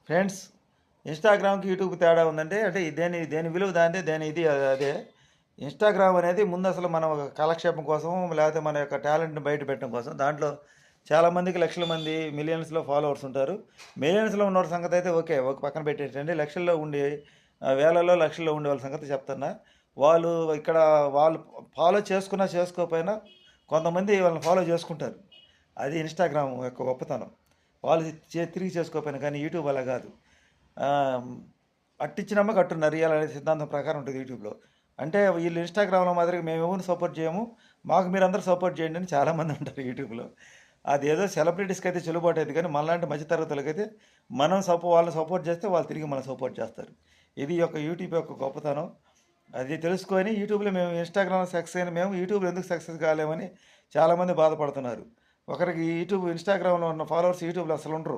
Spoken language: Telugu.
ఫ్రెండ్స్, ఇన్స్టాగ్రామ్కి యూట్యూబ్ తేడా ఉందంటే అంటే దేని దేని విలువ దాందే, దేని ఇది అదే. ఇన్స్టాగ్రామ్ అనేది ముందు అసలు మనం ఒక కాలక్షేపం కోసం, లేకపోతే మన యొక్క టాలెంట్ని బయట పెట్టడం కోసం. దాంట్లో చాలామందికి లక్షల మంది మిలియన్స్లో ఫాలోవర్స్ ఉంటారు. మిలియన్స్లో ఉన్న వాళ్ళ సంగతి అయితే ఓకే, ఒక పక్కన పెట్టేటండి. లక్షల్లో ఉండి వేలలో లక్షల్లో ఉండే వాళ్ళ సంగతి చెప్తున్నా. వాళ్ళు ఇక్కడ వాళ్ళు ఫాలో చేసుకున్నా చేసుకోకపోయినా కొంతమంది వాళ్ళని ఫాలో చేసుకుంటారు. అది ఇన్స్టాగ్రామ్ యొక్క గొప్పతనం. వాళ్ళు తిరిగి చేసుకోకపోయినా, కానీ యూట్యూబ్ అలా కాదు. ఆ, అట్టించినమ్మ కట్టున్నారు రియల్ అనే సిద్ధాంతం ప్రకారం ఉంటుంది యూట్యూబ్లో. అంటే వీళ్ళు ఇన్స్టాగ్రామ్లో మాదిరిగా మేము ఎవరిని సపోర్ట్ చేయము, మాకు మీరందరూ సపోర్ట్ చేయండి అని చాలామంది ఉంటారు యూట్యూబ్లో. అది ఏదో సెలబ్రిటీస్కి అయితే చెల్లుబాటు అయింది, కానీ మనలాంటి మధ్యతరగతులకైతే వాళ్ళని సపోర్ట్ చేస్తే వాళ్ళు తిరిగి మనం సపోర్ట్ చేస్తారు. ఇది యొక్క యూట్యూబ్ యొక్క గొప్పతనం. అది తెలుసుకొని యూట్యూబ్లో మేము ఇన్స్టాగ్రామ్లో సక్సెస్ అయిన మేము యూట్యూబ్లో ఎందుకు సక్సెస్ కాలేమని చాలామంది బాధపడుతున్నారు. ఒకరికి యూట్యూబ్ ఇన్స్టాగ్రామ్లో ఉన్న ఫాలోవర్స్ యూట్యూబ్లో అసలు ఉండరు.